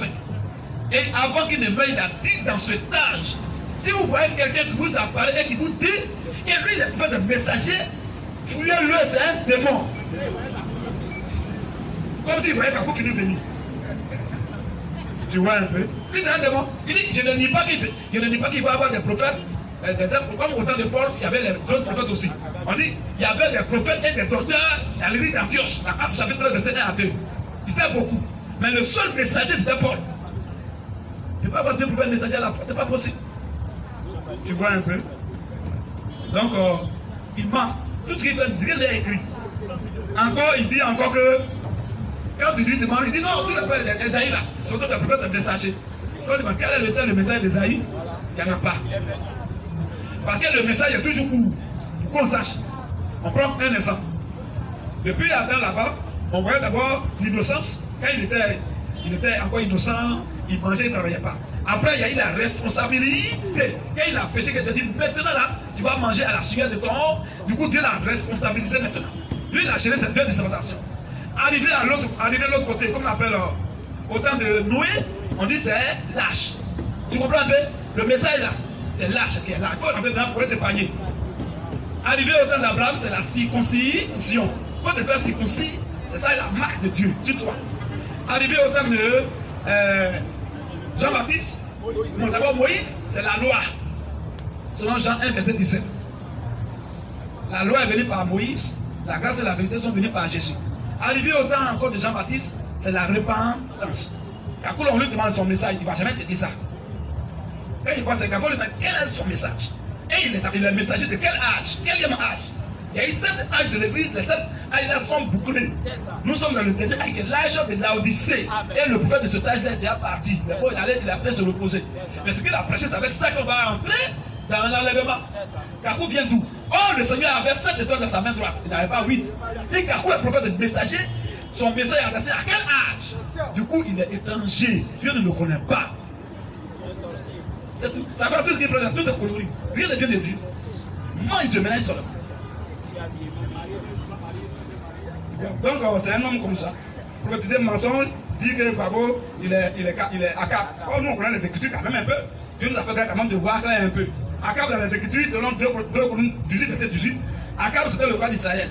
35. Et avant qu'il ne meure, il a dit dans cet âge, si vous voyez quelqu'un qui vous apparaît et qui vous dit, et lui il est prophète de messager, fouillez-le, c'est un démon. Comme s'il voyait Kakou finir de venir. Tu vois un peu? Il dit un démon. Il dit, je ne dis pas qu'il va y avoir des prophètes. Comme au temps de Paul, il y avait d'autres prophètes aussi. On dit, il y avait des prophètes et des docteurs dans l'église d'Antioche, dans Actes chapitre 13, verset 1 à 2. C'était beaucoup. Mais le seul messager, c'était Paul. Il ne peut pas avoir deux prophètes messagers à la fois, c'est pas possible. Tu vois un peu? Donc, il ment. Tout ce qu'il fait, rien n'est écrit. Encore, il dit encore que, quand tu lui demandes, il dit non, tout le peuple d'Esaïe là, ce sont des prophètes messagers. Quand il demande quel est le temps du message d'Esaïe, il n'y en a pas. Parce que le message est toujours pour qu'on sache. On prend un exemple. Depuis la temps là-bas, on voyait d'abord l'innocence. Quand il était encore innocent, il mangeait, il ne travaillait pas. Après, il y a eu la responsabilité. Quand il a péché, il a dit maintenant là, tu vas manger à la sueur de ton. Du coup, Dieu l'a responsabilisé maintenant. Lui, il a géré ces deux dispensations. Arrivé de l'autre côté, comme on appelle au temps de Noé, on dit c'est lâche. Tu comprends un peu? Le message là, c'est lâche qui est là. Il faut rentrer dedans pour être épargné. Arrivé au temps d'Abraham, c'est la circoncision. Il faut te faire circoncis. C'est ça la marque de Dieu sur toi. Arrivé au temps de Jean-Baptiste, d'abord Moïse, c'est la loi. Selon Jean 1, verset 17. La loi est venue par Moïse, la grâce et la vérité sont venues par Jésus. Arrivé au temps encore de Jean-Baptiste, c'est la repentance. Quand on lui demande son message, il ne va jamais te dire ça. Quand il pense à Kakou, il lui demande quel est son message. Et il est messager de quel âge? Quel âge? Il y a eu 7 âges de l'église, les 7 âges-là sont bouclés. Nous sommes dans le dernier âge, l'âge de l'Odyssée. Et le prophète de cet âge-là est déjà parti. Il a fait se reposer. Mais ce qu'il a prêché, c'est avec ça qu'on va entrer dans l'enlèvement. Kakou vient d'où? Oh, le Seigneur avait 7 étoiles dans sa main droite. Il n'avait pas 8. Si Kakou est prophète de messager, son message est adressé à quel âge? Du coup, il est étranger. Dieu ne le connaît pas. C'est tout. Ça va tout ce qui est présent, tout est coloré. Rien ne vient de Dieu. Moi, il se ménage seulement. Donc, c'est un homme comme ça. Prophétiser mensonge, dire que Babo, il est Akab. Oh, nous, on connaît les Écritures quand même un peu. Dieu nous appelle quand même de voir clair un peu. Akab, dans les Écritures, selon 2 Chroniques 18, verset 18, Akab, c'était le roi d'Israël.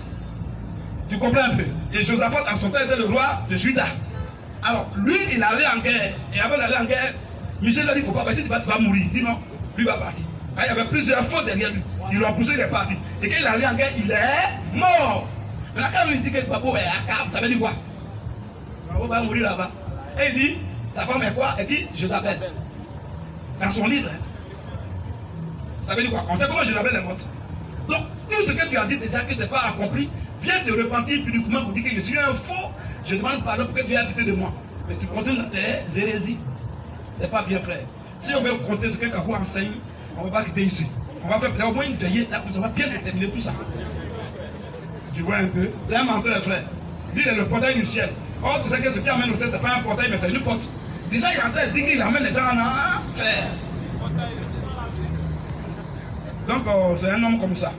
Tu comprends un peu? Et Josaphat, en son temps, était le roi de Juda. Alors, lui, il allait en guerre. Et avant d'aller en guerre, Michel lui a dit, il ne faut pas passer, tu vas mourir. Il dit non, lui va partir. Il y avait plusieurs fautes derrière lui. Ils l'ont poussé, il est parti. Et quand il allait en guerre, il est mort. Mais quand lui dit que Babo est Akab, ça veut dire quoi? Babo va mourir là-bas. Et il dit, sa femme est quoi? Et qui? Josaphat. Dans son livre. Ça veut dire quoi? On sait comment Josaphat est morte. Donc, tout ce que tu as dit déjà que ce n'est pas accompli, viens te repentir publiquement pour dire que je suis un faux. Je demande pardon pour que Dieu ait pitié de moi. Mais tu continues dans tes hérésies. Ce n'est pas bien, frère. Si on veut compter ce que Kakou enseigne, on ne va pas quitter ici. On va faire au moins une veillée, là, on va bien déterminer tout ça. Tu vois un peu? C'est un menteur, frère. Dis le portail du ciel. Oh, tu sais que ce qui amène au ciel, ce n'est pas un portail, mais c'est une porte. Déjà, il est en train de dire qu'il amène les gens en enfer. Donc, c'est un homme comme ça.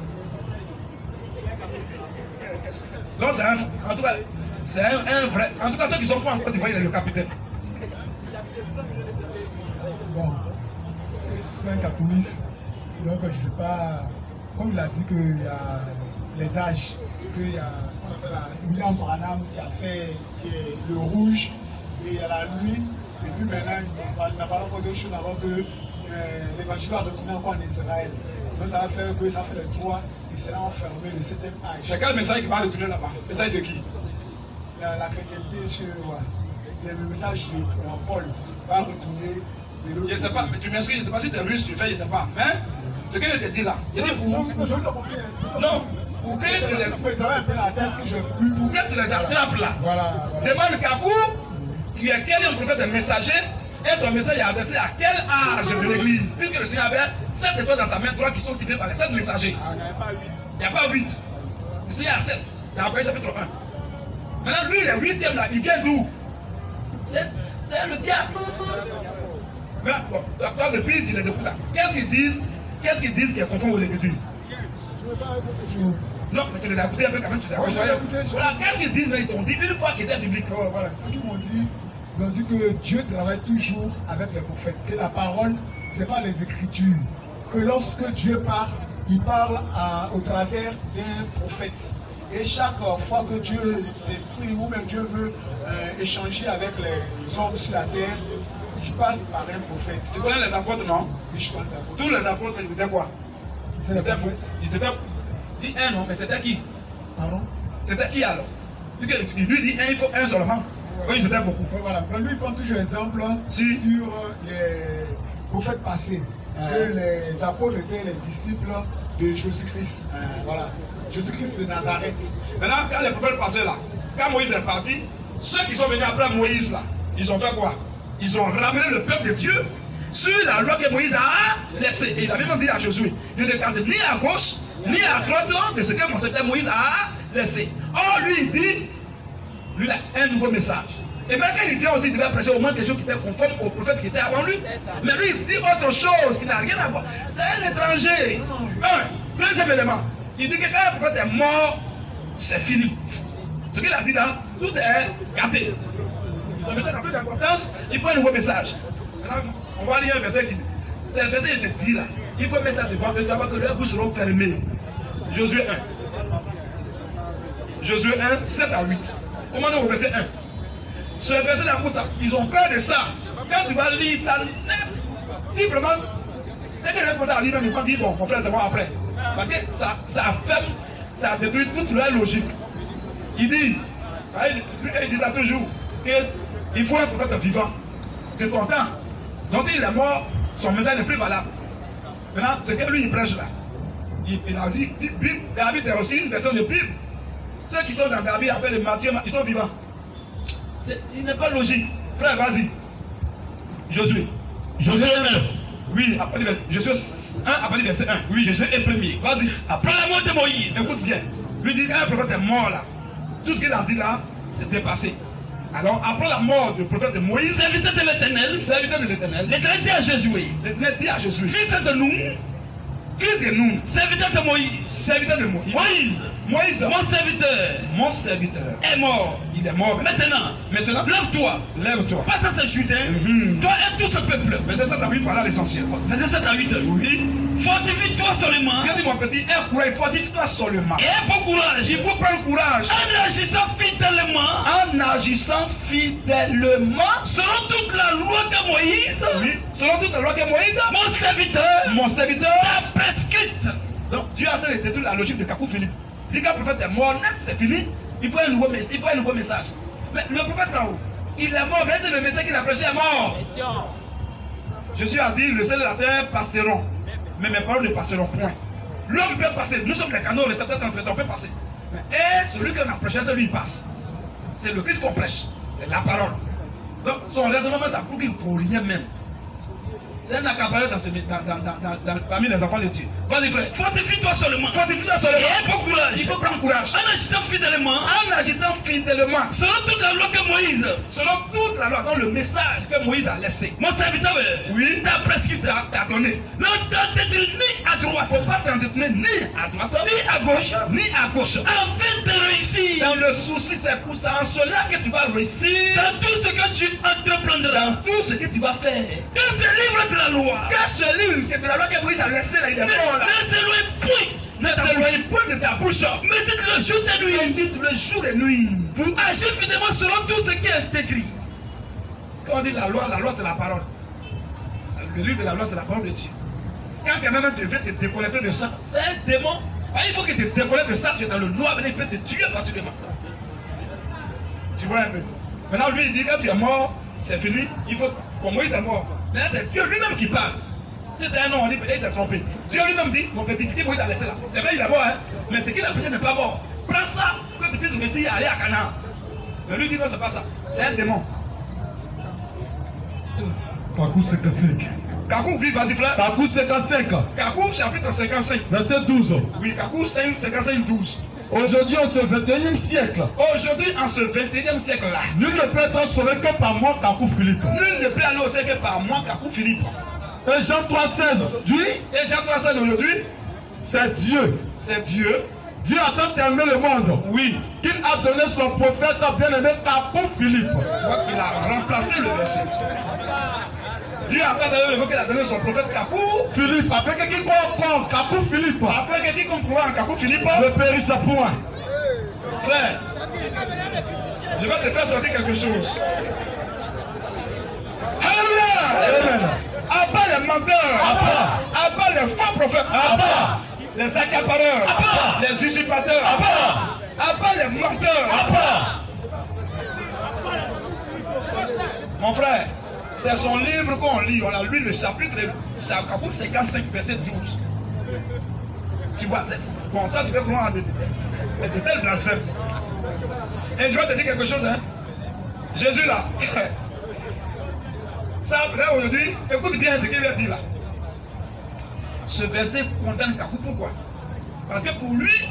Donc, c'est un. En tout cas, c'est un vrai. En tout cas, ceux qui sont fous encore, tu vois, il est le capitaine. Bon, je suis un capouniste, donc je ne sais pas, comme il a dit qu'il y a les âges, qu'il y a William Branham qui a fait le rouge, et il y a la nuit, et puis maintenant il n'a pas encore d'autre chose avant que l'évangile va retourner encore en Israël. Donc ça va faire que ça fait le 3, il sera enfermé le 7e âge. C'est quel message qui va retourner là-bas? Le message de qui? La chrétienté sur le message de Paul va retourner. Je ne sais pas, mais tu m'excuses, je ne sais pas si tu es russe, tu fais, je ne sais pas. Mais ce qu'il te dit là, il dit pour vous. Non, pour que tu les attrapes là. Demande Kakou, tu es quel prophète, un messager, et ton message est adressé à quel âge de l'église? Puisque le Seigneur avait 7 étoiles dans sa main droite qui sont tirées par les 7 messagers. Il n'y a pas 8. Le Seigneur a 7. Dans Apocalypse chapitre 1. Maintenant, lui, le 8e là, il vient d'où? C'est le diable. Mais bon, l'acteur de Pise, tu les écoutes là. Qu'est-ce qu'ils disent qui est conforme aux Écritures? Non, mais tu les as écoutés un peu quand même, tu les as écoutés. Voilà, qu'est-ce qu'ils disent, mais ils t'ont dit une fois qu'ils étaient bibliques. Voilà, ce qu'ils m'ont dit, ils ont dit que Dieu travaille toujours avec les prophètes. Que la parole, ce n'est pas les écritures. Que lorsque Dieu parle, il parle au travers d'un prophète. Et chaque fois que Dieu s'exprime ou même Dieu veut échanger avec les hommes sur la terre, il passe par un prophète. Tu connais les apôtres, non? Oui, je connais les apôtres. Tous les apôtres, ils étaient quoi? C'est les prophètes. Ils étaient... Dis un, non, mais c'était qui? Pardon? C'était qui alors? Il lui dit un, il faut un seulement. Oui, ils étaient beaucoup. Et voilà. Donc lui, il prend toujours exemple Si. sur les prophètes passés. Que les apôtres étaient les disciples de Jésus-Christ. Voilà. Jésus-Christ de Nazareth. Maintenant, quand les prophètes passaient là, quand Moïse est parti, ceux qui sont venus après Moïse là, ils ont fait quoi? Ils ont ramené le peuple de Dieu sur la loi que Moïse a laissée. Et il avait même dit à Josué, ne regarde ni à gauche, ni à droite de ce que mon serviteur Moïse a laissé. Or, lui, il dit, lui, il a un nouveau message. Et bien, quand il vient aussi, il devait prêcher au moins quelque chose qui était conforme au prophète qui était avant lui. Mais lui, il dit autre chose qui n'a rien à voir. C'est un étranger. Un. Deuxième élément, il dit que quand un prophète est mort, c'est fini. Ce qu'il a dit là, tout est gâté. Ça veut dire plus d'importance, il faut un nouveau message. Maintenant, on va lire un verset qui dit, c'est un verset qui te dit là, il faut mettre ça devant eux, tu vas voir que leurs bouches seront fermées. Josué 1. Josué 1, 7 à 8. Comment on au verset 1? Ce verset là, ils ont peur de ça. Quand tu vas lire ça net, si vraiment, dès que les gens à lire, ils vont dire, bon, mon frère, c'est moi après. Parce que ça ferme, ça détruit toute leur logique. Il dit, il dit ça toujours, qu'il faut un prophète vivant. Tu es content? Donc s'il est mort, son message n'est plus valable. Maintenant, ce que lui il prêche là, il a dit, David c'est aussi une version de Bible. Ceux qui sont dans David après le martyr, ils sont vivants. Il n'est pas logique. Frère, vas-y. Josué. Josué 1. Oui, après le verset. Josué 1, après le verset 1. Oui, Josué est premier. Vas-y. Après la mort de Moïse. Écoute bien. Lui dit qu'un prophète est mort là. Tout ce qu'il a dit là, c'est dépassé. Alors, après la mort du prophète de Moïse, Serviteur de l'Éternel. serviteur de l'Éternel, L'Éternel dit à Josué. l'Éternel dit à Josué, Fils de nous. fils de nous, Serviteur de Moïse. serviteur de Moïse. Moïse. Moïse, Mon serviteur serviteur, est mort. il est mort. Maintenant, lève-toi. Lève-toi. Passe à ce Jourdain. Toi et tout ce peuple. Verset 7 à 8, voilà l'essentiel. Verset 7 à 8. Oui. Fortifie-toi seulement. J'ai dit mon petit, aie courage, fortifie-toi seulement. Et aie bon courage. Il faut prendre courage. En agissant fidèlement. En agissant fidèlement. Selon toute la loi que Moïse. Oui. Selon toute la loi que Moïse, Mon serviteur. a Prescrite. Donc Dieu est en train de détruire la logique de Kakou Philippe. Il dit qu'un prophète est mort, net c'est fini. Il faut un nouveau message. Mais le prophète là-haut, il est mort, mais c'est le message qu'il a prêché est mort. Jésus a dit, le ciel et la terre passeront, mais mes paroles ne passeront point. L'homme peut passer, nous sommes les canaux, les récepteurs transmetteurs, on peut passer. Et celui qu'on a prêché, c'est lui, il passe. C'est le Christ qu'on prêche, c'est la parole. Donc son raisonnement, ça prouve qu'il ne faut rien même. C'est un accaparé parmi les enfants de Dieu. Vas-y frère. Fortifie-toi seulement. Fortifie-toi seulement. Et aie bon courage. Il faut prendre courage. En agissant fidèlement. En agitant fidèlement. Selon toute la loi que Moïse. Selon toute la loi, dans le message que Moïse a laissé. Mon serviteur. Oui. T'a prescrit. T'a donné. Ne t'entêter ni à droite. Il ne faut pas t'entretenir ni à droite. Ni à gauche. Ni à gauche. Afin de réussir. Dans le souci, c'est pour ça. En cela que tu vas réussir. Dans tout ce que tu entreprendras. Dans tout ce que tu vas faire. Que ce livre de la loi. Que ce livre de la loi que Moïse a laissé là, il est mort là. Ne s'éloigne point. Ne t'éloigne point de ta bouche. Médite le jour et nuit. Médite le jour et nuit. Pour agir fidèlement selon tout ce qui est écrit. Quand on dit la loi c'est la parole. Le livre de la loi c'est la parole de Dieu. Quand quelqu'un veut te déconnecter de ça, c'est un démon. Il faut qu'il te déconnecte de ça, tu es dans le noir, il peut te tuer facilement. Tu vois un peu. Maintenant lui il dit quand tu es mort, c'est fini, il faut. Pour Moïse est mort. Mais c'est Dieu lui-même qui parle. C'était un nom, on dit peut-être il s'est trompé. Dieu lui-même dit, mon petit, ce que Moïse a laissé là. C'est vrai, il est mort, hein. Mais ce qu'il a prêché n'est pas mort. Prends ça, que tu puisses réussir à aller à Canaan. Mais lui dit non, c'est pas ça. C'est un démon. Kakou 55. Kakou, oui, vas-y frère. Kakou 55. Kakou, chapitre 55. Verset 12. Oui, Kakou 5, 55, 12. Aujourd'hui, en ce 21e siècle, Aujourd'hui, en ce 21e siècle-là, nul ne peut être sauvé que par moi, Kakou Philippe. nul ne peut aller au ciel que par moi, Kakou Philippe. Et Jean 3,16 dit, Et Jean 3,16 aujourd'hui, c'est Dieu c'est Dieu Dieu a tant aimé le monde. Oui. Qu'il a donné son prophète bien-aimé Kakou Philippe. Il a remplacé le verset. Dieu a pas donné le mot qu'il a donné son prophète Kakou Philippe, afin que qui comprend Kakou Philippe. Après que tu comprends en Kakou Philippe, Ne périsse point. frère, je vais te faire sortir quelque chose. Alléluia! Amen. Abat les menteurs, abat les faux prophètes, les accapareurs, les usurpateurs, abat les menteurs. Mon frère, c'est son livre qu'on lit. On a lu le chapitre 55, verset 12. Tu vois, bon, toi tu peux croire à de tels blasphèmes. Et je vais te dire quelque chose, hein. Jésus là, ça, là aujourd'hui, écoute bien ce qu'il vient dire là. Ce verset condamne Kakou, pourquoi? Parce que pour lui,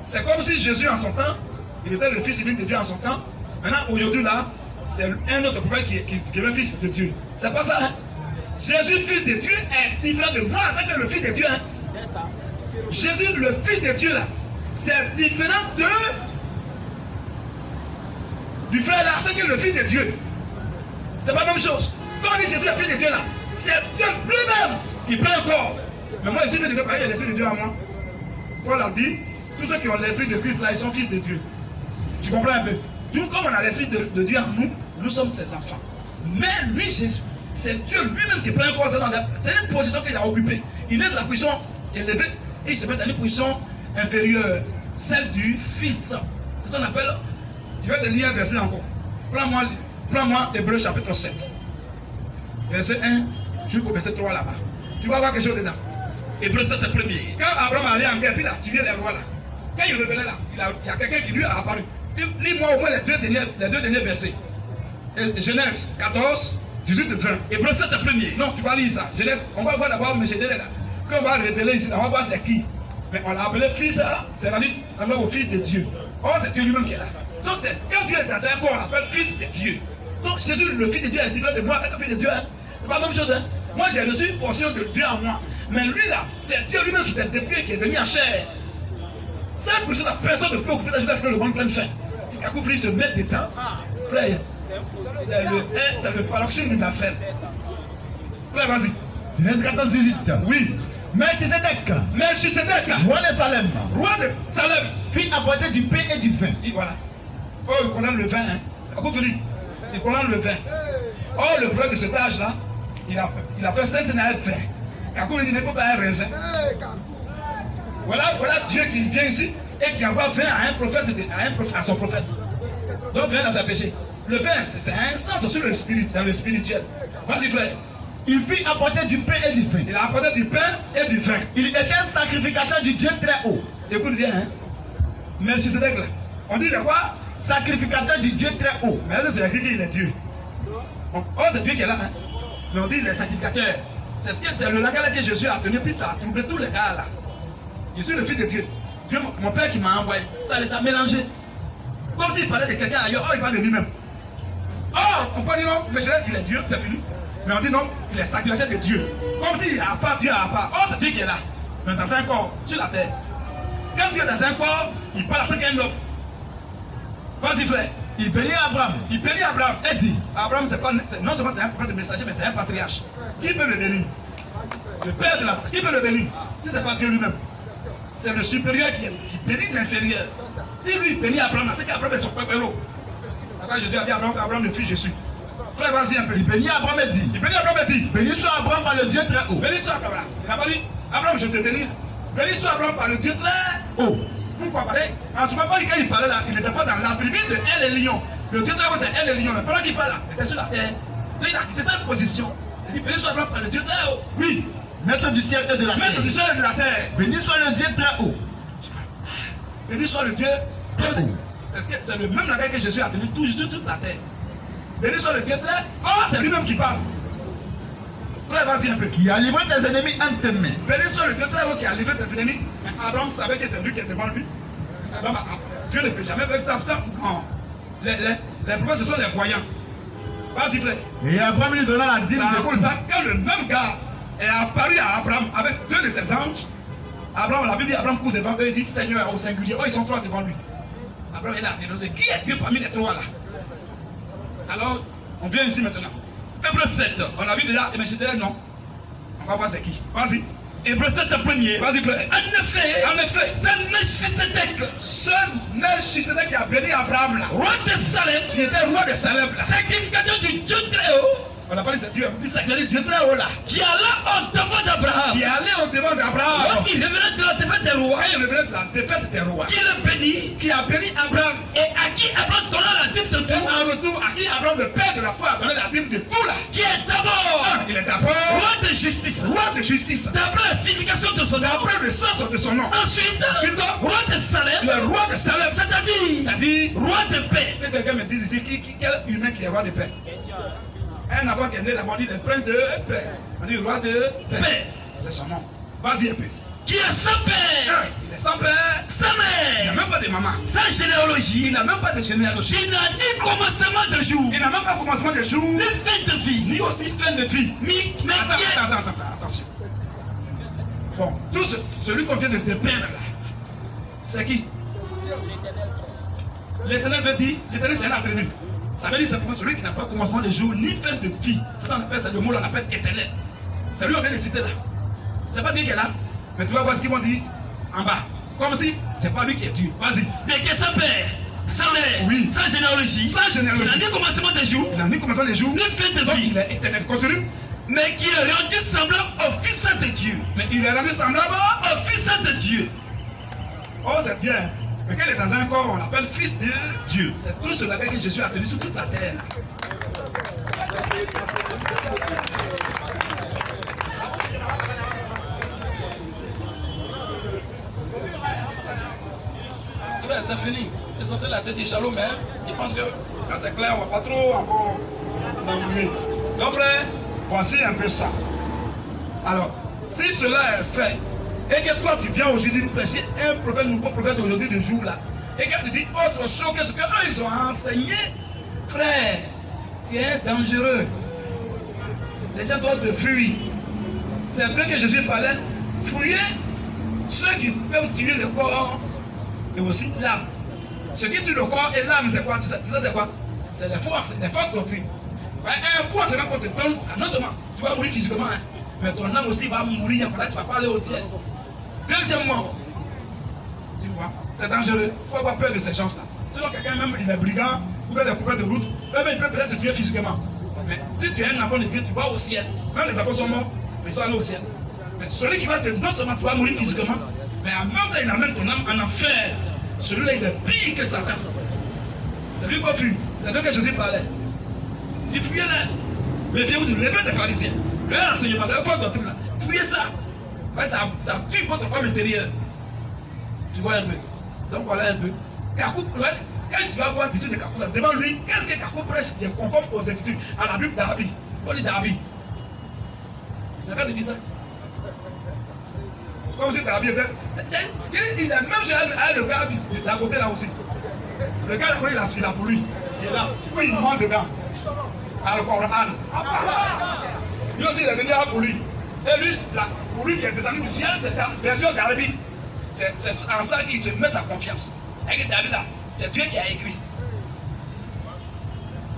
c'est comme si Jésus en son temps, il était le fils unique de Dieu en son temps. Maintenant, aujourd'hui là, c'est un autre prophète qui est le fils de Dieu. C'est pas ça, hein? Jésus, fils de Dieu, est différent de moi en tant que le fils de Dieu, hein? Jésus, le fils de Dieu là, c'est différent du frère là, en tant que le fils de Dieu. C'est pas la même chose. Quand on dit Jésus, le fils de Dieu là, c'est Dieu lui-même qui prend un corps. Mais moi, je suis fils de Dieu, parce qu'il y a l'esprit de Dieu à moi. Paul a dit, tous ceux qui ont l'esprit de Christ là, ils sont fils de Dieu. Tu comprends un peu? Nous, comme on a l'esprit de Dieu en nous, nous sommes ses enfants. Mais lui, Jésus, c'est Dieu lui-même qui prend un corps. C'est une position qu'il a occupée. Il est de la position élevée et il se met dans une position inférieure, celle du Fils. C'est ce qu'on appelle. Je vais te lire un verset encore. Prends-moi Hébreux chapitre 7. Verset 1 jusqu'au verset 3 là-bas. Tu vas voir quelque chose dedans. Hébreux 7 premier. Quand Abraham allait en guerre, puis il a tué les rois là. Quand il revenait là, il y a quelqu'un qui lui a apparu. Lis-moi au moins les deux derniers versets. Genèse 14, 18 et 20. Hébreux 7 premier. Non, tu vas lire ça. Genèse, on va voir d'abord M. Délé là. Quand on va révéler ici, on va voir c'est qui. Mais on l'a appelé fils, c'est rendu semblable au fils de Dieu. Or, c'est Dieu lui-même qui est là. Donc, quand Dieu est dans un corps, on l'appelle fils de Dieu. Donc, Jésus, le fils de Dieu, est différent de moi, en tant que fils de Dieu. Hein. C'est pas la même chose. Hein. Moi, j'ai reçu une portion de Dieu en moi. Mais lui, là, c'est Dieu lui-même qui s'est défié, qui est venu en chair. Cette personne, la personne ne peut occuper la journée avec le monde plein fin. Si Kakou Philippe se met dedans, frère, c'est le paroxysme de la fête. Frère, vas-y. Genèse 14, 18. Oui. Melchisedec, Roi de Salem, de Salem, fit apporter du pain et du vin. Et voilà. Oh, il condamne le vin, hein. Kakou Philippe, il condamne le vin. Oh, le problème de cet âge-là, il a fait centenaire de vin. Kakou lui dit, il ne faut pas un raisin. Voilà Dieu qui vient ici et qui envoie vin à un prophète, à son prophète. Donc, vin dans un péché. Le vin, c'est un sens sur le spirit, dans le spirituel. Vas-y, frère. Il fit apporter du pain et du vin. Il a apporté du pain et du vin. Il était un sacrificateur du Dieu très haut. Écoute bien, hein. Melchisedec là. On dit de quoi? Sacrificateur du Dieu très haut. Mais là, c'est écrit qu'il est Dieu. Oh, c'est Dieu qui est là, hein. Mais on dit les sacrificateurs. C'est le langage que Jésus a tenu, puis ça a troublé tous les gars là. Je suis le fils de Dieu. Dieu, mon père qui m'a envoyé, ça les a mélangés. Comme s'il parlait de quelqu'un ailleurs, oh, il parle de lui-même. Oh, on peut dire non, Melchisedec, il est Dieu, c'est fini. Mais on dit non, il est sacrificateur de Dieu. Comme s'il n'a pas Dieu à part. Oh, c'est Dieu qui est là. Mais dans un corps, sur la terre. Quand Dieu est dans un corps, il parle à qu'un homme. Vas-y, frère. Il bénit Abraham. Il bénit Abraham. Et dit, Abraham, non seulement c'est un prophète messager, mais c'est un patriarche. Qui peut le bénir? Le père de la foi. Qui peut le bénir? Si ce n'est pas Dieu lui-même. C'est le supérieur qui bénit l'inférieur. Si lui bénit Abraham, c'est qu'Abraham est son peuple héros. Quand Jésus a dit à Abraham, le fils, je suis. Frère, vas-y un peu. Il bénit Abraham et dit, Il bénit Abraham et dit, béni soit Abraham par le Dieu très haut. béni soit Abraham. Il n'a pas dit, Abraham, je te bénis. Béni soit Abraham par le Dieu très haut. Pourquoi? Parce qu'en ce moment, quand il parlait là, il n'était pas dans l'attribut de elle et lion. Le Dieu très haut, c'est elle et lion. Mais pendant qu'il parle là, il était sur la terre. Donc il a quitté cette position. Il dit, béni soit Abraham par le Dieu très haut. Oui. Maître du ciel et de la Maître terre. du ciel et de la terre. Béni soit le Dieu très haut. Béni soit le Dieu très haut. C'est le même langage que Jésus a tenu toujours sur toute la terre. Béni soit le Dieu très haut. Oh, c'est lui-même qui parle. Frère, vas-y un peu. Qui a livré tes ennemis entre tes mains. Béni soit le Dieu très haut qui a livré tes ennemis. Abraham savait que c'est lui qui est devant lui. Dieu ne peut jamais faire ça. Non. Les prophètes, ce sont les voyants. Vas-y, frère. Et Abraham lui donna la dîme C'est à de cause de ça que le même gars est apparu à Abraham avec deux de ses anges. Abraham, la Bible dit Abraham court devant eux, il dit Seigneur au singulier. Oh, ils sont trois devant lui. Abraham est là, qui est Dieu parmi les trois là? Alors, on vient ici maintenant. Hébreux 7. On a vu déjà, mais je dirais non. On va voir c'est qui. Vas-y. Hébreux 7 premier. Vas-y, frère. En effet, c'est Melchisedec. Ce Melchisedec qui a béni Abraham là, Roi de Salem. qui était roi de Salem là. Sacrificateur du Dieu très haut. On n'a pas dit c'est Dieu, c'est Dieu très haut là. Qui alla au-devant d'Abraham. Qui est allé au devant d'Abraham. Lorsqu'il revenait de la défaite des rois. Quand il revenait de la défaite des rois. Qui le bénit. Qui a béni Abraham. Et à qui Abraham donna la dîme de tout. Et en retour, à qui Abraham, le père de la foi, a donné la dîme de tout là. Qui est d'abord. Il est d'abord Roi de justice. roi de justice. D'après la signification de son nom. D'après le sens de son nom. Ensuite, roi de Salem. Le roi de Salem. C'est-à-dire roi de paix. Que quelqu'un me dise ici, quel humain qui est roi de paix? Un enfant qui est né là-bas, on dit le prince de paix. On dit roi de paix. C'est son nom. Vas-y un peu. Qui est sans père. Il est sans père. Sans Il n'a mère. même pas de maman. Sans généalogie. Il n'a même pas de généalogie. Il n'a ni commencement de jour. Il n'a même pas commencement de jour. Ni fin de vie. Ni aussi fin de vie. Mais Attends, attention. Bon, tout celui qu'on vient de dépeindre là, c'est qui? L'Éternel veut dire, l'Éternel c'est un attribut. Ça veut dire simplement celui qui n'a pas commencement de jour ni fin de vie. C'est ce qu'on appelle ça, le mot là, on appelle éternel. C'est lui qu'on vient de citer là. C'est pas Dieu qui est là. Mais tu vas voir ce qu'ils vont dire en bas. Comme si c'est pas lui qui est Dieu. Vas-y. mais qui est sans père. Sans mère. Oui. Sans généalogie. Sans généalogie. Il n'a ni commencement de jour. Il n'a ni commencement de jour. Ni fin de Donc vie. il est éternel. Continue. Mais qui est rendu semblable au Fils de Dieu. Mais il est rendu semblable. Au Fils de Dieu. Oh, c'est Dieu. Mais quand il est dans un corps, on l'appelle fils de Dieu. C'est tout cela que Jésus a tenu sur toute la terre. Frère, c'est fini. C'est censé la tête des chalots, mais je pense que quand c'est clair, on ne va pas trop encore l'embrouiller. Donc, frère, voici un peu ça. Alors, si cela est fait, et que toi tu viens aujourd'hui nous prêcher un prophète, nouveau prophète aujourd'hui de jour là, et que tu dis autre chose que ce qu'eux ils ont enseigné, frère, tu es dangereux. Les gens doivent te fuir. C'est vrai que Jésus parlait, fouiller ceux qui peuvent tuer le corps et aussi l'âme. Ce qui tue le corps et l'âme, c'est quoi? Ça c'est quoi? C'est les fausses doctrines. Un fou enseignant qu'on te donne, non seulement tu vas mourir physiquement, hein, mais ton âme aussi va mourir, en fait, tu vas pas aller au ciel. Deuxièmement, tu vois, c'est dangereux. Il faut avoir peur de ces gens-là. Sinon, quelqu'un même, il est brigand, ou bien des coupeurs de route, il peut peut-être te tuer physiquement. Mais si tu es un enfant de Dieu, tu vas au ciel. Même les apôtres sont morts, mais ils sont allés au ciel. Mais celui qui va te, non seulement tu vas mourir physiquement, mais en même temps, il amène ton âme en enfer. Celui-là, il est pire que Satan. C'est lui qu'il faut fuir. C'est de que Jésus parlait. Il fuyait là. Méfiez-vous du lever des pharisiens. Leur enseignement, leur fausse doctrine là. Fuyez ça. Ouais, ça tue votre homme intérieur. Tu vois un peu. Donc voilà un peu. Kakou, ouais, quand tu vas voir d'ici de Kakou, demande lui, qu'est-ce que Kakou prêche qui est conforme aux Écritures, à la Bible d'Arabie. On dit d'Arabie. D'accord, tu dis ça? Comme si d'Arabie était. Il a même chez le gars d'à côté là aussi. Le gars là, il a pour lui. Il est là. Il ment dedans. À le Coran. Lui aussi, il est venu là pour lui. Et lui, là, pour lui qui est descendu du ciel, c'est la version d'Arabie. C'est en ça qu'il se met sa confiance. Et David là, c'est Dieu qui a écrit.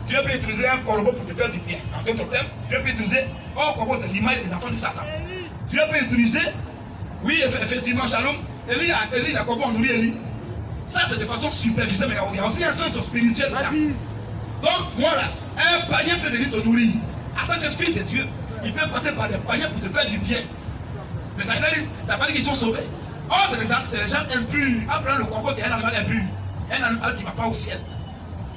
Dieu peut utiliser un corbeau pour te faire du bien. En d'autres termes, Dieu peut utiliser un corbeau, c'est l'image des enfants de Satan. Dieu peut utiliser, oui, effectivement, Shalom, Élie, la corbeau, on nourrit Élie. Ça, c'est de façon superficielle, mais il y a aussi un sens spirituel dedans. Donc, moi là, un panier peut venir te nourrir. En tant que fils de Dieu, il peut passer par des paniers pour te faire du bien. Mais ça veut pas dire qu'ils sont sauvés. Oh, c'est les gens impurs. Après le corbeau qui est un animal impur. Un animal qui ne va pas au ciel.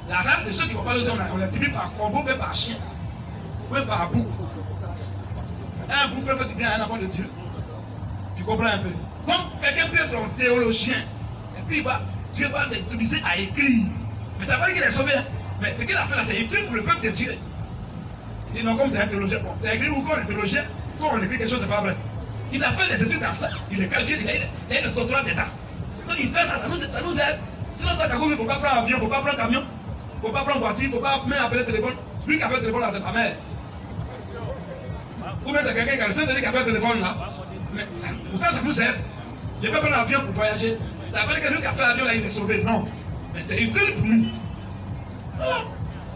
La race de ceux qui ne vont pas au ciel, on les tribue par corbeau, mais par chien. Ou par bouc. Un bouc peut faire du bien à un enfant de Dieu. Tu comprends un peu? Donc, quelqu'un peut être un théologien. Et puis, Dieu va l'utiliser à écrire. Mais ça ne veut pas dire qu'il est sauvé. Mais ce qu'il a fait là, c'est écrit pour le peuple de Dieu. Et non, comme c'est un théologien, bon, c'est écrit ou quand on est théologien, quand on écrit quelque chose, c'est pas vrai. Il a fait des études dans ça, il est qualifié, il a le doctorat d'État. Donc il fait ça, ça nous aide. Sinon, toi, il ne faut pas prendre avion, il ne faut pas prendre camion, il ne faut pas prendre voiture, il ne faut pas même appeler le téléphone. Lui qui a fait le téléphone là, c'est ta mère. Ou bien c'est quelqu'un qui a fait le téléphone là. Mais pourtant, ça nous aide. Je ne vais pas prendre l'avion pour voyager. Ça veut dire que quelqu'un qui a fait l'avion, là, il est sauvé. Non. Mais c'est utile pour nous. Voilà.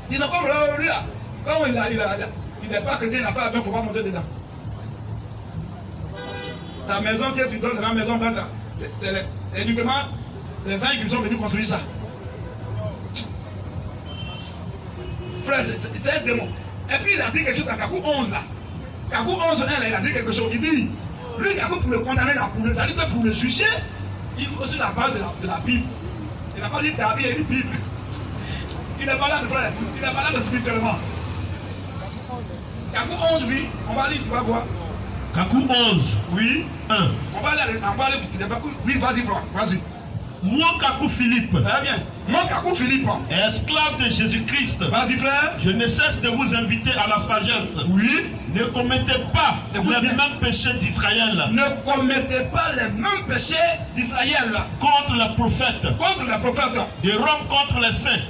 Il n'a comme lui là. Quand il n'est pas chrétien, il n'a pas l'avion, il ne faut pas monter dedans. Ta maison que tu donnes, c'est la maison blanche. C'est uniquement les gens qui sont venus construire ça. Frère, c'est un démon. Et puis il a dit quelque chose dans Kakou 11 là. Kakou 11, 1 là, il a dit quelque chose. Il dit, lui Kakou pour le condamner, ça dit que pour le juger, il faut aussi la base de la Bible. Il n'a pas dit David, il a dit Bible. Il n'est pas là de frère, il n'est pas là de spirituellement. Kakou 11, oui, on va lire, tu vas voir. Kakou 11. Oui. 1. On va aller petit débat. Oui, vas-y, frère, vas-y. Moi, Kakou Philippe, Très bien. Moi, Kakou Philippe. esclave de Jésus-Christ, Vas-y, frère. je ne cesse de vous inviter à la sagesse. Oui. Ne commettez pas Écoute les bien. mêmes péchés d'Israël Ne commettez pas les mêmes péchés d'Israël contre les prophètes, contre les prophètes. de Rome contre les saints,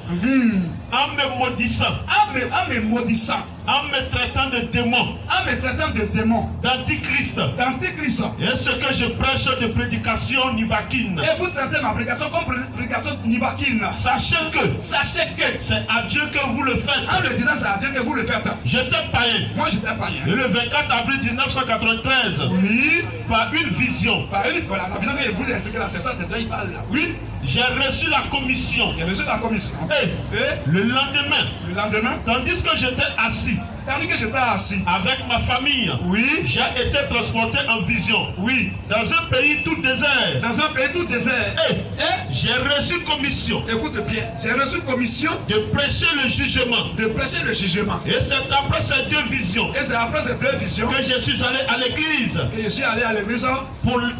en me maudissant, En me maudissant, en me traitant de démons, en me traitant de démons, d'antichrist, d'antéchrist. et ce que je prêche de prédication nibakine. Et vous traitez ma prédication comme prédication nibakine. Sachez que Sachez que, c'est à Dieu que vous le faites. en le disant, c'est à Dieu que vous le faites. J'étais païen. Moi, je n'étais pas Et rien. le 24 avril 1993, Oui. par une vision, Voilà, la vision que je voulais expliquer là, c'est ça, c'est de il parle là. Oui. j'ai reçu la commission. J'ai reçu la commission. Et Et le lendemain, le lendemain, tandis que j'étais assis tandis que j'étais assis, avec ma famille, oui, j'ai été transporté en vision oui, dans un pays tout désert. dans un pays tout désert. Et Et, j'ai reçu commission écoute bien, j'ai reçu commission de prêcher le jugement. de prêcher le jugement. Et c'est après ces deux visions Et c'est après ces deux visions que je suis allé à l'église que je suis allé à l'église pour la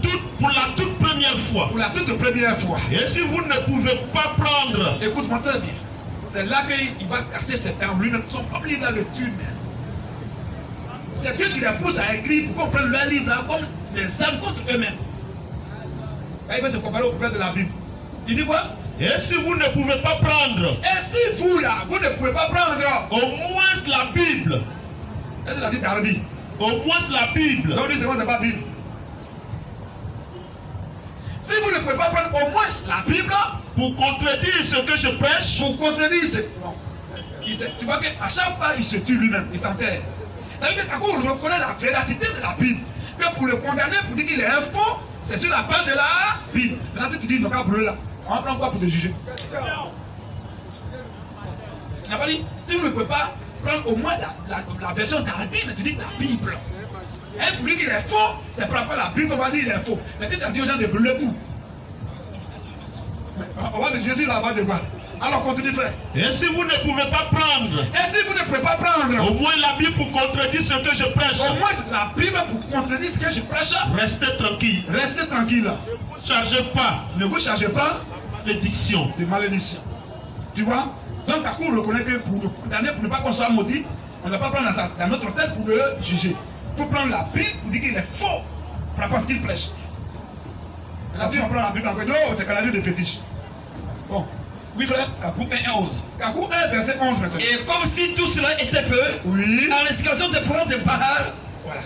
toute première fois. pour la toute première fois. Et si vous ne pouvez pas prendre, Écoute-moi très bien. C'est là qu'il va casser ses termes. Lui-même, son propre livre là le tue même. C'est Dieu qui les pousse à écrire pour qu'on prenne leur livre là comme des armes contre eux-mêmes. Et il va se comparer au prophète de la Bible. Il dit quoi? et si vous ne pouvez pas prendre, Et si vous là, vous ne pouvez pas prendre, au moins la Bible, est-ce qu'il a dit d'Arabie? au moins la Bible, Donc lui, c'est quoi, c'est pas Bible. Si vous ne pouvez pas prendre au moins la Bible pour contredire ce que je prêche, pour contredire ce. Non. Tu vois qu'à chaque fois, il se tue lui-même, il s'enterre. Ça veut dire qu'à on reconnaît la véracité de la Bible. Que pour le condamner, pour dire qu'il est un faux, c'est sur la base de la Bible. Maintenant, si tu dis, non, qu'à brûler là, on prend quoi pour te juger? Tu n'as pas dit, si vous ne pouvez pas prendre au moins la version d'Arabie, mais tu dis la Bible. Et pour dire qu'il est faux, c'est par rapport à la Bible qu'on va dire qu'il est faux. Mais si tu as dit aux gens de brûler tout, on va dire Jésus là-bas de quoi? Alors continue frère. et si vous ne pouvez pas prendre, Et si vous ne pouvez pas prendre au moins la Bible pour contredire ce que je prêche, au moins la Bible pour contredire ce que je prêche, restez tranquille. restez tranquille. Ne vous chargez pas Ne vous chargez pas l'édiction. de malédiction. Tu vois? Donc, à coup, on reconnaît que pour le condamner, pour ne pas qu'on soit maudit, on ne va pas prendre dans notre tête pour le juger. Il faut prendre la Bible pour dire qu'il est faux par rapport à ce qu'il prêche. Là, si on prend la Bible, on dit, oh, c'est canadien de fétiche. Bon. Oui, frère. Kakou 1:11. Kakou 1, verset 11 maintenant. Et comme si tout cela était peu, Oui. à l'exclamation des prophètes de Baal, Voilà.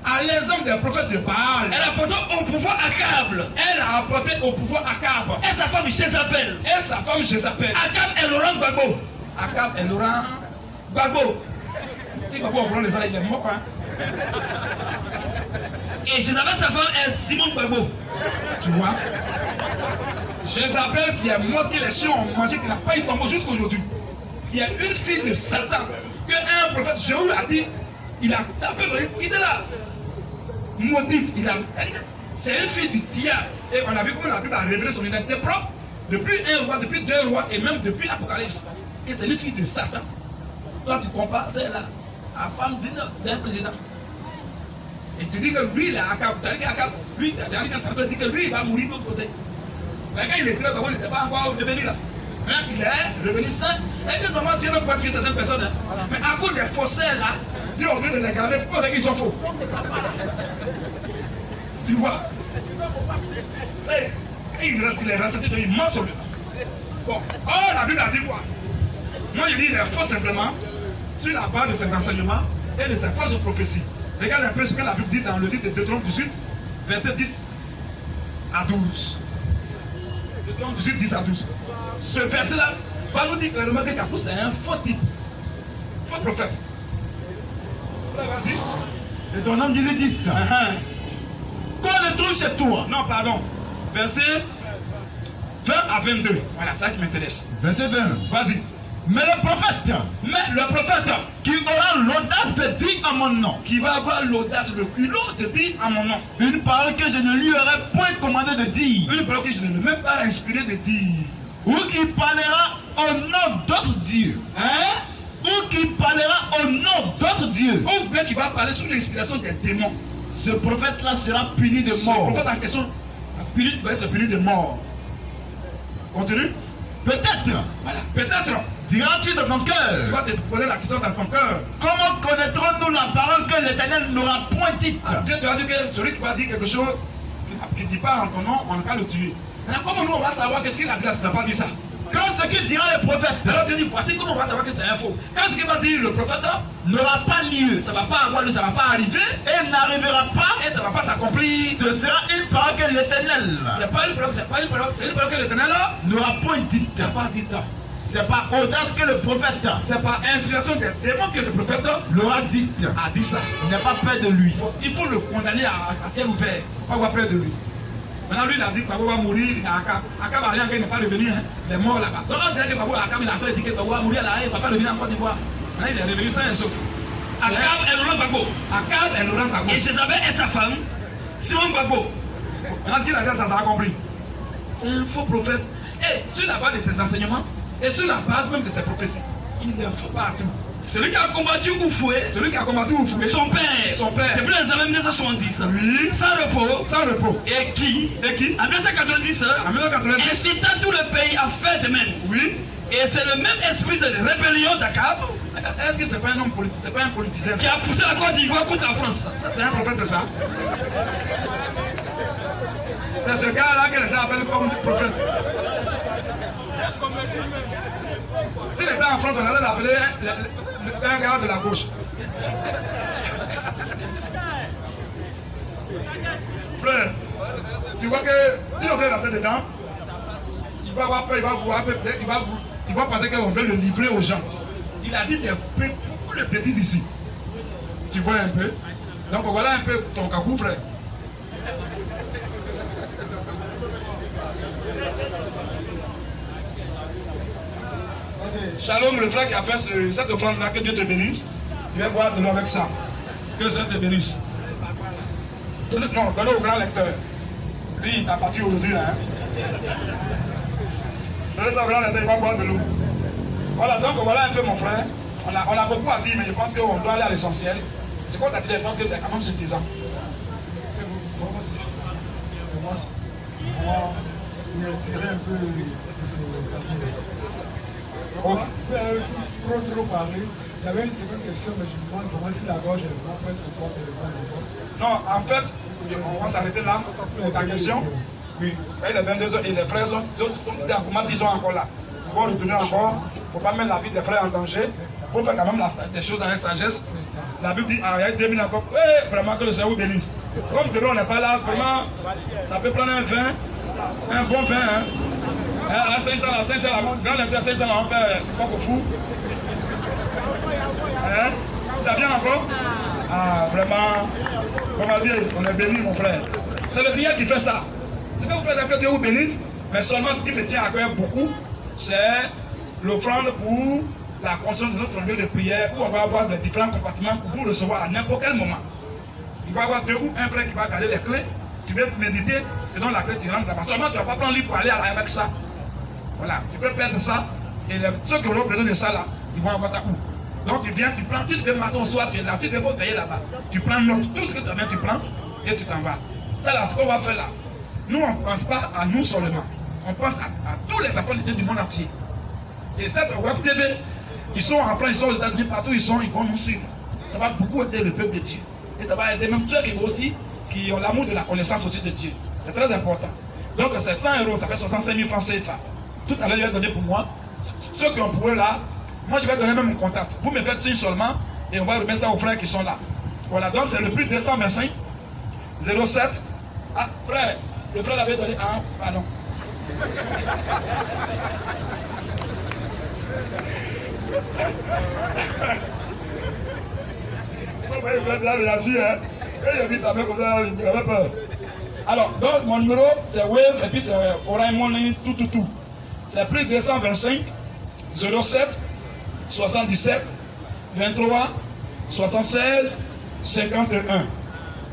À l'exemple des prophètes de Baal, elle apporta au pouvoir Akab elle a apporté au pouvoir Akab. et sa femme Jézabel. Et sa femme, je s'appelle. Akab est Laurent Gbagbo. Akab et Laurent Gbagbo. Si Gbagbo prend les salles, il est mort, hein. Et Jézabel, sa femme, est Simon Gbagbo. Tu vois? Jézabel qui est morte, que les chiens ont mangé, qui n'a pas eu tombeau jusqu'à aujourd'hui. Il y a une fille de Satan que un prophète Jéhu a dit, il a tapé, il était là. Maudite, c'est une fille du diable. Et on a vu comment la Bible a révélé son identité propre depuis un roi, depuis deux rois et même depuis Apocalypse. Et c'est une fille de Satan. Toi, tu compares celle-là à la femme d'un président. Et tu dis que lui, il est Akab. Tu as dit qu'Akab, lui, tu as dit que lui, il va mourir de l'autre côté. Mais quand il est là, il n'était pas encore devenu là. Maintenant, il est revenu saint. Et que comment Dieu ne peut pas tuer certaines personnes. Hein? Mais à cause des faussaires là, Dieu au lieu de les garder, pourquoi ils sont faux? Tu vois? Et il reste, il est resté, il ment sur lui. Bon, oh, la Bible a dit quoi? Moi, je dis, il est faux simplement sur la base de ses enseignements et de ses fausses prophéties. Regarde un peu ce que la Bible dit dans le livre de Deutéronome 18, verset 10. à 12. Donc 18, 10 à 12. Ce verset-là va nous dire clairement que Carpus est un faux type. Faux prophète. Vas-y. Deutéronome 18, 10. Qu'on le trouve chez toi. Non, pardon. Verset 20 à 22. Voilà, c'est ça qui m'intéresse. Verset 20. Vas-y. Mais le prophète Qui aura l'audace de dire en mon nom. Qui va avoir l'audace, le culot de dire en mon nom. Une parole que je ne lui aurais point commandé de dire. Une parole que je ne lui ai même pas inspiré de dire. Ou qui parlera au nom d'autres dieux. Hein? Ou qui parlera au nom d'autres dieux. Ou bien qui va parler sous l'inspiration des démons. Ce prophète-là sera puni de mort. Ce prophète en question va être puni de mort. Continue. Peut-être. Voilà. Peut-être. Diras-tu de ton Tu cœur. vas te poser la question dans ton cœur. Comment connaîtrons-nous la parole que l'Éternel n'aura point dite? Dieu te va dire que celui qui va dire quelque chose qui ne dit pas en ton nom, on va le tuer. Maintenant, comment nous on va savoir qu'est-ce qu'il a dit là? Tu n'as pas dit ça. Quand ce que dira le prophète Alors Dieu dit, voici comment on va savoir que c'est un faux. Quand ce qu'il va dire le prophète, n'aura pas lieu ça ne va pas avoir lieu, ça ne va pas arriver. et n'arrivera pas, Et ça ne va pas s'accomplir. ce sera une parole que l'Éternel C'est pas une parole, c'est une parole que l'Éternel n'aura point dite. n'a pas dit. C'est par audace que le prophète C'est par inspiration des démons que le prophète l'aura dite. a dit ça. Il n'a pas peur de lui. Il faut le condamner à ciel ouvert. Il faut avoir peur de lui. Maintenant, lui, il a dit que Babou va mourir à Akab. Akab a rien, il n'est pas revenu. Hein. Il est mort là-bas. Donc, on dirait que Babou Akab, il a en train de dire que Babou va mourir là, il ne va pas revenir en Côte d'Ivoire. Maintenant, il est revenu sans un sauf. Akab est Laurent Gbagbo. Akab est Laurent Gbagbo. Et Jézabel est sa femme, Simon Gbagbo. Maintenant, ce qu'il a dit, ça a compris. C'est un faux prophète. Et sur la base de ses enseignements, et sur la base même de ses prophéties, il est faux partout. Celui qui a combattu Oufoué, Celui qui a combattu Oufoué, son père, depuis les années 1970, oui, sans repos, et qui, en 1990, en 1990, incita tout le pays à faire de même. oui, Et c'est le même esprit de rébellion d'Akab est-ce que c'est pas un homme politique, c'est pas un politicien? qui a poussé la Côte d'Ivoire contre la France. Ça, c'est un prophète de ça. C'est ce gars-là que les gens appellent comme prophète. S'il était en France, on allait l'appeler un gars de la gauche. Frère, tu vois que si on met la tête dedans, il va avoir peur, il va penser qu'on veut le livrer aux gens. Il a dit beaucoup de bêtises ici. Tu vois un peu? Donc voilà un peu ton cacou, frère. Shalom, le frère qui a fait cette offrande-là, que Dieu te bénisse. Tu viens boire de l'eau avec ça. Que Dieu te bénisse. Non, donne au grand lecteur. Lui, il t'a parti aujourd'hui là. Donne ça au grand lecteur, il va boire de l'eau. Voilà, donc voilà un peu mon frère. On a beaucoup à dire, mais je pense qu'on doit aller à l'essentiel. Ce qu'on t'a dit, je pense que c'est quand même suffisant. C'est vraiment suffisant. Vraiment, on va tirer un peu trop parler. Il y avait une seconde question, mais je me demande comment si la gorge est vraiment prête pour porter le vent. Non, en fait, on va s'arrêter là pour ta question. Oui, il est 22h et les frères sont, d'autres sont comment s'ils sont encore là. Ils vont retourner encore. Il ne faut pas mettre la vie des frères en danger. Il faut faire quand même des choses avec sagesse. La Bible dit, il y a 2000 encore. Oui, vraiment que le Seigneur vous bénisse. Comme demain on n'est pas là, vraiment, ça peut prendre un vin, un bon vin. Hein. À 500 là, grand lecteur 500 là, on fait coq au fou. Hein? Ça vient encore? Ah, vraiment, on va dire, on est béni, mon frère. C'est le Seigneur qui fait ça. Ce que vous faites, que Dieu vous bénisse, mais seulement ce qui me tient à cœur beaucoup, c'est l'offrande pour la construction de notre lieu de prière où on va avoir les différents compartiments pour vous recevoir à n'importe quel moment. Il va y avoir deux ou un frère qui va garder les clés. Tu veux méditer, je te donne la clé, tu rentres là-bas. Seulement, tu ne vas pas prendre livre pour aller avec ça. Voilà, tu peux perdre ça. Et ceux qui auront besoin de ça là, ils vont avoir ça où? Donc tu viens, tu prends, si tu veux matin au soir, tu es là, si tu veux payer là-bas. Tu prends note, tout ce que tu as bien, tu prends et tu t'en vas. Ça là, ce qu'on va faire là. Nous, on ne pense pas à nous seulement. On pense à tous les enfants du monde entier. Et cette web TV, ils sont en France, ils sont aux États-Unis, partout ils sont, ils vont nous suivre. Ça va beaucoup aider le peuple de Dieu. Et ça va aider même ceux qui aussi, qui ont l'amour de la connaissance aussi de Dieu. C'est très important. Donc c'est 100 €, ça fait 65 000 francs CFA. Tout à l'heure, il va donner pour moi. Ceux qui ont pour eux là, moi je vais donner même mon contact. Vous me faites signe seulement et on va remettre ça aux frères qui sont là. Voilà, donc c'est le plus 225 07. Ah, frère, Le frère avait donné un, pardon. Il a réagi, hein. Il a vu sa main comme ça, il avait peur. Alors, donc mon numéro, c'est Wave, et puis c'est Orange Money, tout. C'est plus 225 07 77 23 76 51.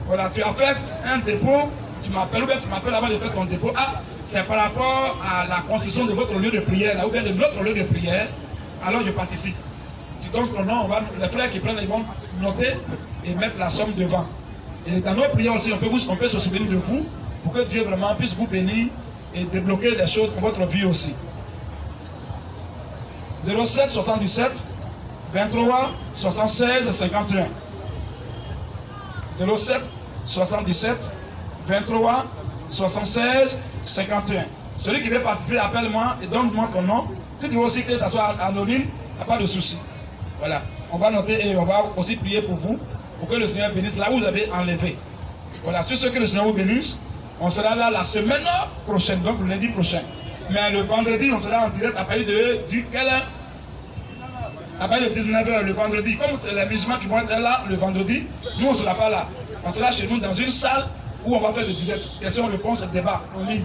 Voilà, tu as fait un dépôt, tu m'appelles ou bien tu m'appelles avant de faire ton dépôt. Ah, c'est par rapport à la construction de votre lieu de prière, là, ou bien de notre lieu de prière. Alors je participe. Tu donnes ton nom, les frères qui prennent, ils vont noter et mettre la somme devant. Et dans nos prières aussi, on peut se souvenir de vous pour que Dieu vraiment puisse vous bénir et débloquer les choses pour votre vie aussi. 07 77 23 76 51. 07 77 23 76 51. Celui qui veut participer, appelle-moi et donne-moi ton nom. Si tu veux aussi que ça soit anonyme, il n'y a pas de souci. Voilà. On va noter et on va aussi prier pour vous, pour que le Seigneur bénisse là où vous avez enlevé. Voilà. Sur ce que le Seigneur vous bénisse, on sera là la semaine prochaine, donc le lundi prochain. Mais le vendredi, on sera en direct à partir de quelle heure? À partir de 19h le vendredi. Comme c'est les musulmans qui vont être là le vendredi, nous on ne sera pas là. On sera chez nous dans une salle où on va faire des direct. Questions-réponses et débats en ligne.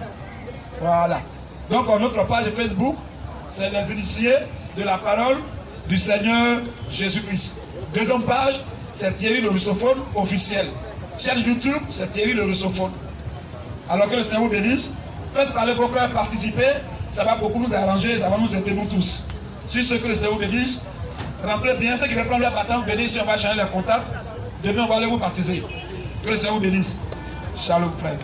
Voilà. Donc notre page Facebook, c'est les initiés de la parole du Seigneur Jésus-Christ. Deuxième page, c'est Thierry le russophone officiel. Chaîne YouTube, c'est Thierry le russophone. Alors que le Seigneur vous bénisse, faites parler vos cœurs, participez, ça va beaucoup nous arranger, ça va nous aider nous tous. Sur ce que le Seigneur vous bénisse, rentrez bien, ceux qui veulent prendre leur baptême, venez ici, on va changer les contacts. Demain, on va aller vous baptiser. Que le Seigneur vous bénisse. Shalom, frère.